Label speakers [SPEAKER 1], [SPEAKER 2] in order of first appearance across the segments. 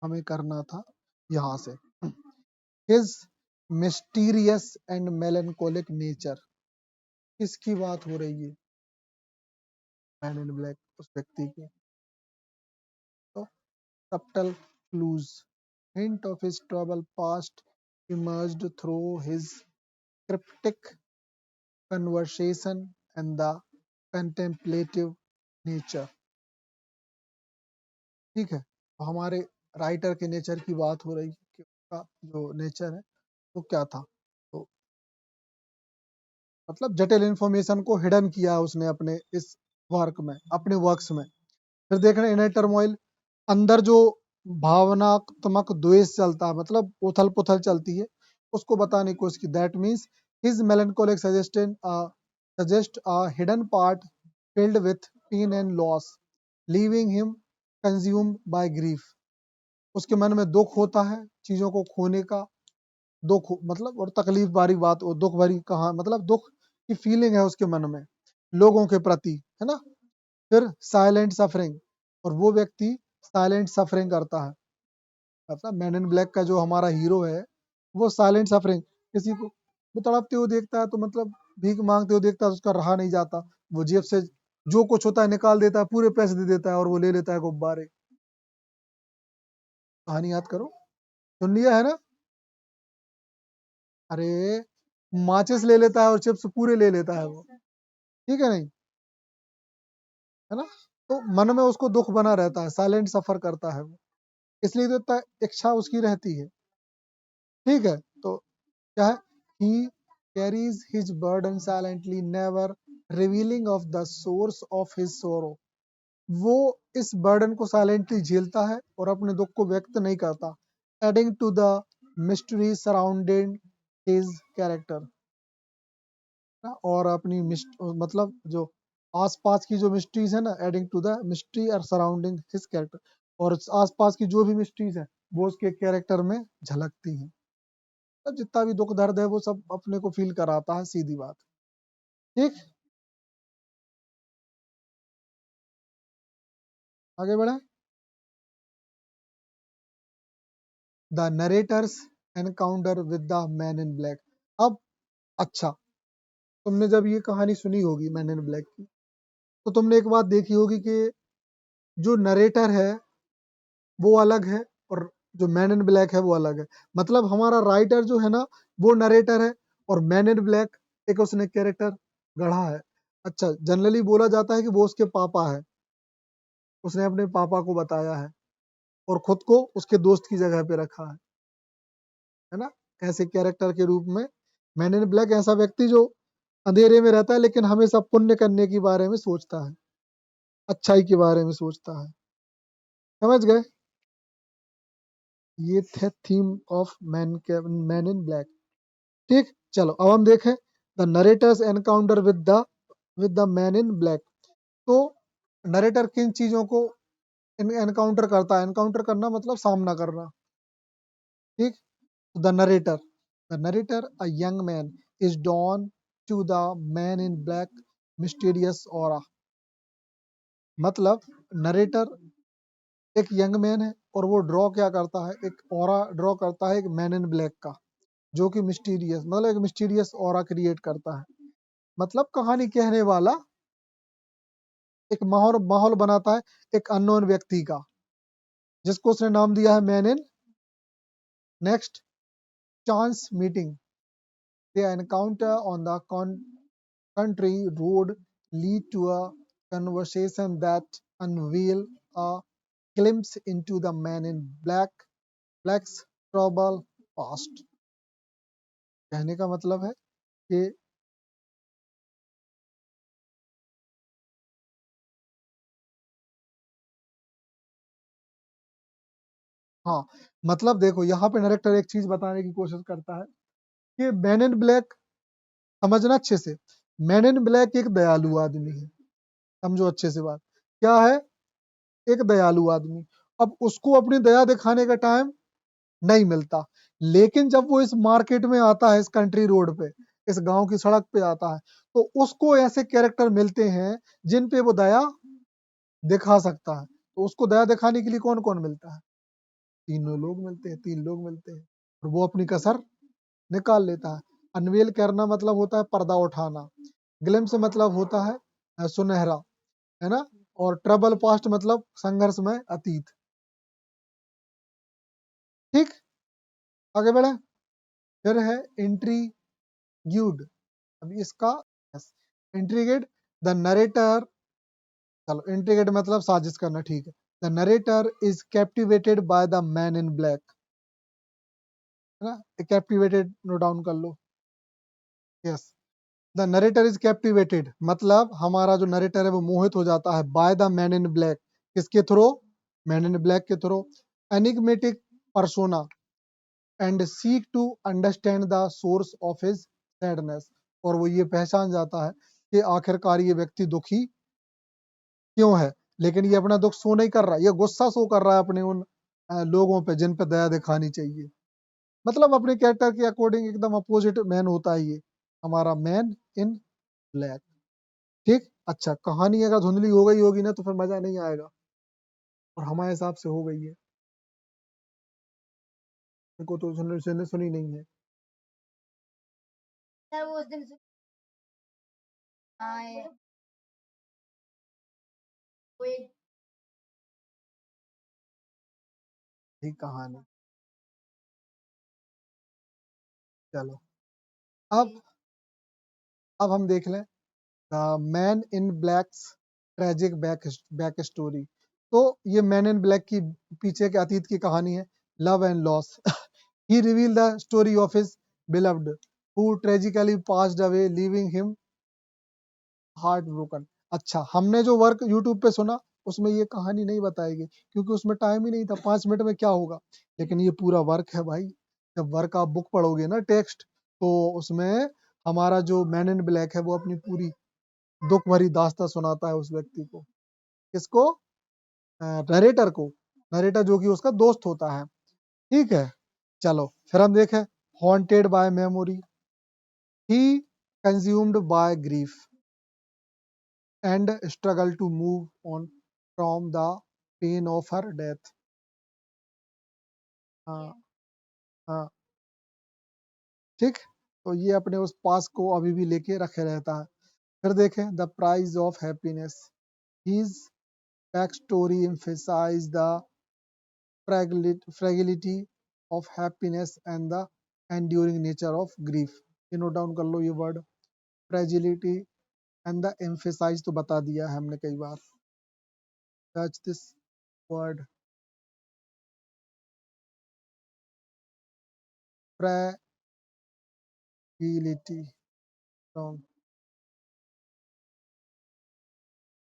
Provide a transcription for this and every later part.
[SPEAKER 1] हमें करना था यहाँ से। His mysterious and melancholic nature, किसकी बात हो रही है? मैन इन ब्लैक, उस व्यक्ति की। तो subtle clues, hint of his troubled past emerged through his cryptic conversation and the contemplative nature। ठीक है, तो हमारे राइटर के नेचर की बात हो रही है कि उसका जो नेचर है वो क्या था। तो मतलब जटिल इंफॉर्मेशन को हिडन किया उसने अपने इस वर्क में, अपने वर्क्स में। फिर देख रहे हैं इनर टर्मोइल, अंदर जो भावनात्मक द्वेष चलता है, मतलब उथल पुथल चलती है, उसको बताने की कोशिश की। That means his melancholic suggest a hidden part filled with pain and loss, leaving him consumed by grief। उसके मन में दुख होता है चीजों को खोने का, दुख मतलब, और तकलीफ भरी बात, और दुख भरी कहा मतलब दुख की फीलिंग है उसके मन में लोगों के प्रति, है ना। फिर साइलेंट सफरिंग, और वो व्यक्ति साइलेंट सफरिंग करता है। मतलब मैन इन ब्लैक का जो हमारा हीरो है वो साइलेंट सफरिंग, किसी को वो तड़पते हुए देखता है तो मतलब भीख मांगते हुए देखता है तो उसका रहा नहीं जाता, वो जेब से जो कुछ होता है निकाल देता है, पूरे पैसे दे देता है और वो ले लेता है गुब्बारे। कहानी याद करो, सुन लिया है ना। अरे माचिस ले लेता है और चिप्स पूरे ले लेता है वो, ठीक है नहीं, है ना। तो मन में उसको दुख बना रहता है, साइलेंट सफर करता है वो, इसलिए तो इतना इच्छा उसकी रहती है। ठीक है, तो क्या है, he carries his burden silently, never revealing of the source of his sorrow। वो इस बर्डन को साइलेंटली झेलता है और अपने दुख को व्यक्त नहीं करता। Adding to the mystery surrounding his character, और अपनी मतलब जो आसपास की जो मिस्ट्रीज है ना, एडिंग टू द मिस्ट्री और सराउंडिंग हिज कैरेक्टर, और आसपास की जो भी मिस्ट्रीज है वो उसके कैरेक्टर में झलकती हैं। तो जितना भी दुख दर्द है वो सब अपने को फील कराता है, सीधी बात। ठीक, आगे बढ़े। The narrator's encounter with the man in black. अब अच्छा, तुमने जब ये कहानी सुनी होगी मैन इन ब्लैक की, तो तुमने एक बात देखी होगी कि जो नरेटर है वो अलग है और जो मैन इन ब्लैक है वो अलग है। मतलब हमारा राइटर जो है ना वो नरेटर है, और मैन इन ब्लैक एक उसने कैरेक्टर गढ़ा है। अच्छा, जनरली बोला जाता है कि वो उसके पापा है, उसने अपने पापा को बताया है और खुद को उसके दोस्त की जगह पे रखा है ना, ऐसे कैरेक्टर के रूप में। मैन इन ब्लैक ऐसा व्यक्ति जो अंधेरे में रहता है लेकिन हमेशा पुण्य करने के बारे में सोचता है, अच्छाई के बारे में सोचता है। समझ गए, ये थे theme of man in black. ठीक, चलो अब हम देखें the narrator's encounter with the man in black. तो नरेटर किन चीजों को एनकाउंटर करता है? एनकाउंटर करना मतलब सामना करना। ठीक, the narrator a young man is drawn to the man in black mysterious aura. मतलब नरेटर एक यंग मैन है और वो ड्रॉ क्या करता है, एक ऑरा ड्रॉ करता है एक मैन इन ब्लैक का, जो कि मिस्टीरियस, मतलब एक मिस्टीरियस ऑरा क्रिएट करता है। मतलब कहानी कहने वाला एक माहौल माहौल बनाता है एक अननोन व्यक्ति का, जिसको उसने नाम दिया है man in. Next, chance meeting, they encounter on the country road lead to a conversation that unveil a glimpse into the man in black's troubled past। कहने का मतलब है कि हाँ, मतलब देखो यहाँ पे डायरेक्टर एक चीज बताने की कोशिश करता है कि मैन इन ब्लैक, समझना अच्छे से, मैन इन ब्लैक एक दयालु आदमी है। समझो अच्छे से बात, क्या है, एक दयालु आदमी। अब उसको अपनी दया दिखाने का टाइम नहीं मिलता, लेकिन जब वो इस मार्केट में आता है, इस कंट्री रोड पे, इस गांव की सड़क पे आता है, तो उसको ऐसे कैरेक्टर मिलते हैं जिन पे वो दया दिखा सकता है। तो उसको दया दिखाने के लिए कौन कौन मिलता है? तीनों लोग मिलते हैं, 3 लोग मिलते हैं और वो अपनी कसर निकाल लेता है। अनवेल करना मतलब होता है पर्दा उठाना, ग्लिम्स मतलब होता है सुनहरा, है ना? और ट्रबल पास्ट मतलब संघर्षमय अतीत। ठीक, आगे बढ़े। फिर है इंट्रीग्यूड। अभी इसका इंट्रीगेट द नरेटर, चलो इंट्रीगेट मतलब साजिश करना, ठीक है। The narrator is captivated by the man in black, है ना? कैप्टिवेटेड नोट डाउन कर लो। Yes, the narrator is captivated मतलब हमारा जो नरेटर है वो मोहित हो जाता है by the man in black, किसके थ्रू? मैन इन ब्लैक के through. Enigmatic persona and seek to understand the source of his sadness, और वो ये पहचान जाता है कि आखिरकार ये व्यक्ति दुखी क्यों है, लेकिन ये अपना दुख शो नहीं कर रहा, ये गुस्सा शो कर रहा है अपने उन लोगों पे जिन पे दया दिखानी चाहिए। मतलब अपने कैरेक्टर के अकॉर्डिंग एकदम अपोजिट मैन होता है ये हमारा मैन इन ब्लैक। ठीक, अच्छा, कहानी अगर धुंधली हो गई होगी ना तो फिर मजा नहीं आएगा, और हमारे हिसाब से हो गई है, इनको तो सुनी नहीं है। सर वो उस दिन वो एक ठीक कहानी। चलो, अब अब हम देख लें the man in blacks tragic back story. तो ये मैन इन ब्लैक की पीछे के अतीत की कहानी है, love and loss. He reveal the story of his beloved who tragically passed away leaving him heart broken. अच्छा, हमने जो वर्क यूट्यूब पे सुना उसमें ये कहानी नहीं बताएगी क्योंकि उसमें टाइम ही नहीं था, 5 मिनट में क्या होगा। लेकिन ये पूरा वर्क है भाई, जब वर्क आप बुक पढ़ोगे ना टेक्स्ट, तो उसमें हमारा जो मैन इन ब्लैक है वो अपनी पूरी दुख भरी दास्तां सुनाता है उस व्यक्ति को। किसको? नरेटर को। नरेटर जो कि उसका दोस्त होता है। ठीक है, चलो फिर हम देखें haunted bye memory, he consumed by grief and struggle to move on from the pain of her death। हाँ, हाँ, ठीक, तो ये अपने उस पास को अभी भी लेके रखे रहता है। फिर देखें the prize of happiness, his back story emphasize the fragility of happiness and the enduring nature of grief। ये नोट डाउन कर लो ये word, fragility and the emphasize तो बता दिया है हमने कई बार। टच दिस वर्ड, फ्रेगिलिटी,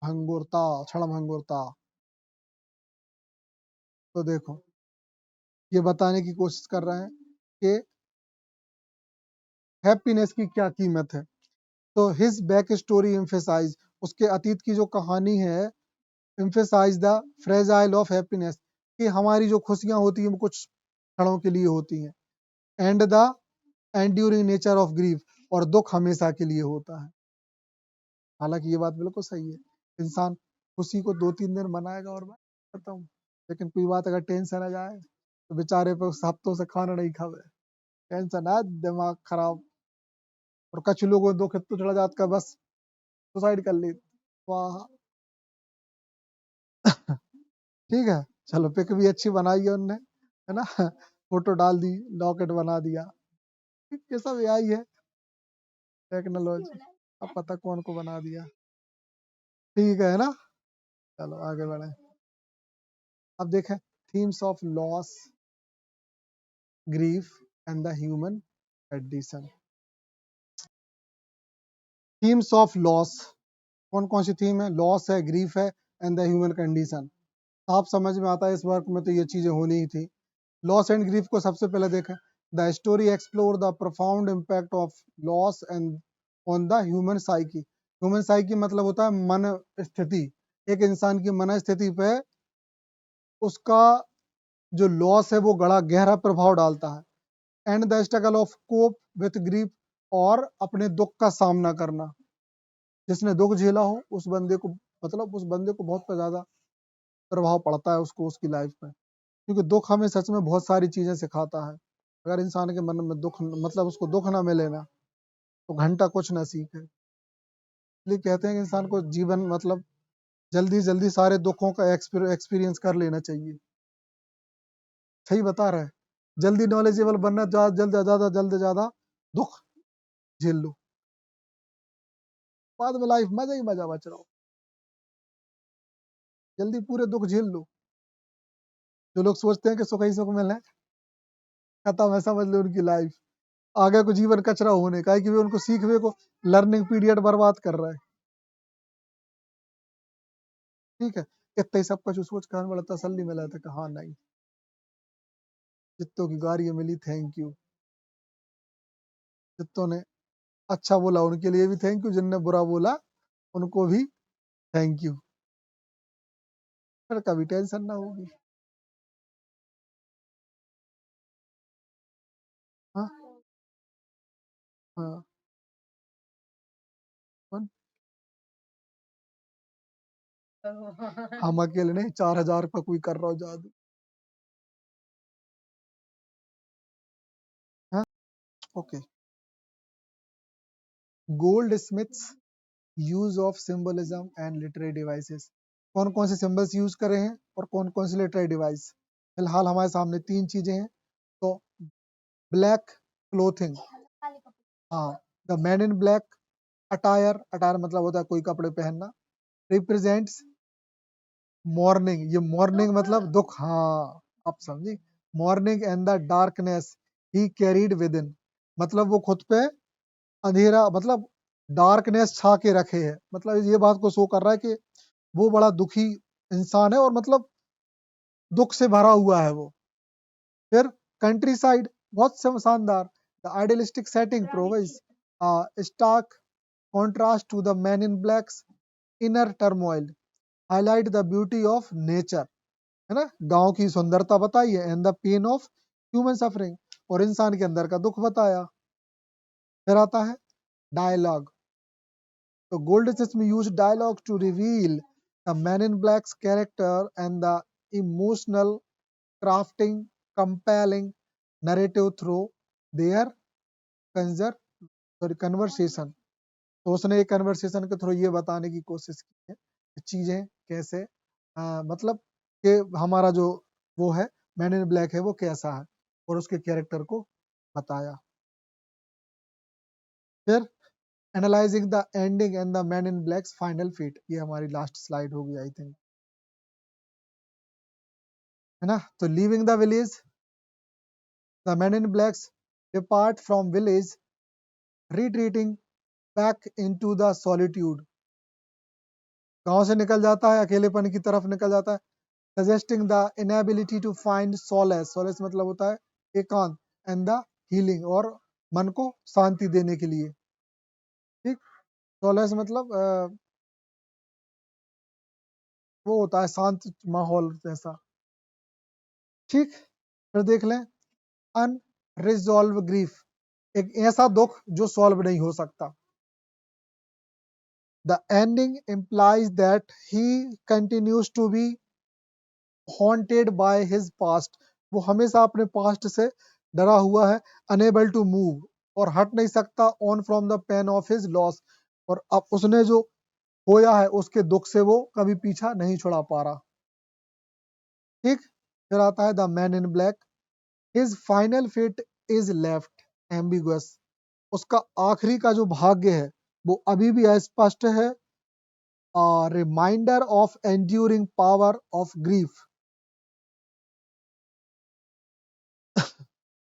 [SPEAKER 1] भंगुरता, क्षण भंगुरता। तो देखो ये बताने की कोशिश कर रहे हैं कि हैप्पीनेस की क्या कीमत है। तो हिज बैक स्टोरी एम्फेसाइज, उसके अतीत की जो कहानी है, emphasize the fragile of happiness, कि हमारी जो खुशियां होती हैं वो कुछ क्षणों के लिए होती हैं, and the enduring nature of grief, और दुख हमेशा के लिए होता है। हालांकि ये बात बिल्कुल सही है, इंसान खुशी को 2-3 दिन मनाएगा और बात खत्म, लेकिन कोई बात अगर टेंशन आ जाए तो बेचारे पे हफ्तों से खाना नहीं खावे, टेंशन है, दिमाग खराब। और कुछ लोगों को दुख इतना चढ़ा जाता है बस सुसाइड कर ली। वाह। ठीक है, चलो पिक भी अच्छी बनाई है उनने, है ना? फोटो डाल दी, लॉकेट बना दिया। ये सब यही है टेक्नोलॉजी, अब पता कौन को बना दिया। ठीक है ना? चलो आगे बढ़े। अब देखें themes of loss, grief and the human condition. Themes of loss, कौन कौन सी थीम है? लॉस है, ग्रीफ है, एंड द ह्यूमन कंडीशन। आप समझ में आता है इस वर्क में तो ये चीजें होनी ही थी। लॉस एंड ग्रीफ को सबसे पहले देखें। The story explore the profound impact of loss and on the human psyche. Human psyche मतलब होता है मन स्थिति, एक इंसान की मन स्थिति पे उसका जो लॉस है वो बड़ा गहरा प्रभाव डालता है। And the struggle of cope with grief, और अपने दुख का सामना करना। जिसने दुख झेला हो उस बंदे को, मतलब उस बंदे को बहुत ज्यादा प्रभाव पड़ता है उसको उसकी लाइफ में। क्योंकि दुख हमें सच में बहुत सारी चीजें सिखाता है। अगर इंसान के मन में दुख, मतलब उसको दुख ना मिले ना, तो घंटा कुछ ना सीखे। इसलिए कहते हैं कि इंसान को जीवन मतलब जल्दी जल्दी सारे दुखों का एक्सपीरियंस कर लेना चाहिए। सही बता रहा है। जल्दी नॉलेजेबल बनना, जल्द ज्यादा दुख झेल लो, बाद में लाइफ मजा ही मजा बच रहा हो। जल्दी पूरे दुख झेल लो। जो लोग सोचते हैं कि सुख ही सुख मिलना है, खत्म है, समझ लो उनकी लाइफ। आगे को जीवन कचरा होने का है, कि वे उनको सीखने को लर्निंग पीरियड बर्बाद कर रहा है। ठीक है, इतना ही सब कुछ सोच कर बड़ा तसल्ली मिला था कि हाँ नहीं, जितों की गाड़ी मिली थैंक यू, जितों ने अच्छा बोला उनके लिए भी थैंक यू, जिनने बुरा बोला उनको भी थैंक यू। फिर कभी टेंशन ना होगी। हाँ हाँ। कौन? हम अकेले नहीं, 4,000 का कोई कर रहा हो जादू। हाँ। Okay. Gold Smiths use of symbolism and literary devices. कौन कौन से सिंबल्स यूज करे हैं और कौन कौन से लिटरेरी डिवाइस। फिलहाल हमारे सामने तीन चीजें हैं। तो ब्लैक क्लोथिंग, हाँ, the man in black attire, attire मतलब होता है कोई कपड़े पहनना, रिप्रेजेंट्स मॉर्निंग, ये मॉर्निंग मतलब दुख, हाँ आप समझी। Morning and the darkness he carried with in, मतलब वो खुद पे अंधेरा, मतलब डार्कनेस छा के रखे है, मतलब ये बात को शो कर रहा है कि वो बड़ा दुखी इंसान है, और मतलब दुख से भरा हुआ है वो। फिर कंट्री साइड, बहुत शानदार, the idealistic setting provides stark contrast to the man in black's inner turmoil, highlight the beauty of nature, है ना, गांव की सुंदरता बताई है, and the pain of human suffering, और इंसान के अंदर का दुख बताया। फिर आता है डायलॉग। तो Goldsmith use dialogue to reveal the man in black's character and the emotional crafting compelling narrative through their conser sorry conversation। तो उसने एक कन्वर्सेशन के थ्रू ये बताने की कोशिश की है कि चीजें कैसे, मतलब कि हमारा जो वो है मैन इन ब्लैक है वो कैसा है, और उसके कैरेक्टर को बताया। फिर analyzing the ending and the man in black's final fate, ये हमारी लास्ट स्लाइड होगी आई थिंक, है ना। तो leaving the village, the man in blacks depart from village, retreating back into the solitude, गांव से निकल जाता है, अकेलेपन की तरफ निकल जाता है, suggesting the inability to find solace, solace मतलब होता है एकांत, and the healing, और मन को शांति देने के लिए। ठीक, solace मतलब वो होता है शांत माहौल जैसा। ठीक, फिर देख लें अनरिजॉल्व ग्रीफ, एक ऐसा दुख जो सॉल्व नहीं हो सकता। The ending implies that he continues to be haunted by his past, वो हमेशा अपने पास्ट से डरा हुआ है, unable to move, और हट नहीं सकता, on from the pain of his loss, और अब उसने जो खोया है उसके दुख से वो कभी पीछा नहीं छुड़ा पा रहा। ठीक, फिर आता है the man in black, his final fate is left ambiguous, उसका आखिरी का जो भाग्य है वो अभी भी अस्पष्ट है, reminder of enduring power of grief,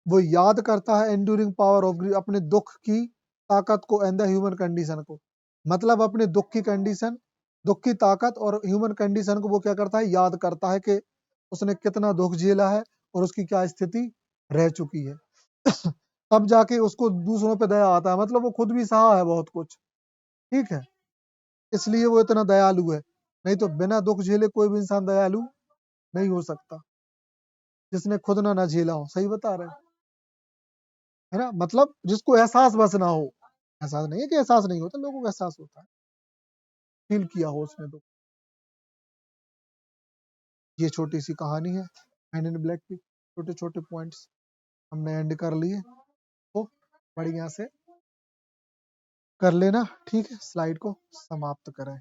[SPEAKER 1] वो याद करता है एंड्यूरिंग पावर ऑफ ग्रीफ, अपने दुख की ताकत को, एंड द ह्यूमन कंडीशन को, मतलब अपने दुख की कंडीशन, दुख की ताकत और ह्यूमन कंडीशन को वो क्या करता है, याद करता है कि उसने कितना दुख झेला है और उसकी क्या स्थिति रह चुकी है। तब जाके उसको दूसरों पे दया आता है, मतलब वो खुद भी सहा है बहुत कुछ। ठीक है, इसलिए वो इतना दयालु है, नहीं तो बिना दुख झेले कोई भी इंसान दयालु नहीं हो सकता, जिसने खुद ना झेला हो। सही बता रहे हैं, है ना, मतलब जिसको एहसास बस ना हो, एहसास नहीं है कि एहसास नहीं होता, लोगों को एहसास होता है, फील किया हो उसने तो। ये छोटी सी कहानी है, मैन इन ब्लैक की छोटे छोटे पॉइंट्स हमने एंड कर लिए, तो बढ़िया से कर लेना। ठीक है, स्लाइड को समाप्त करें।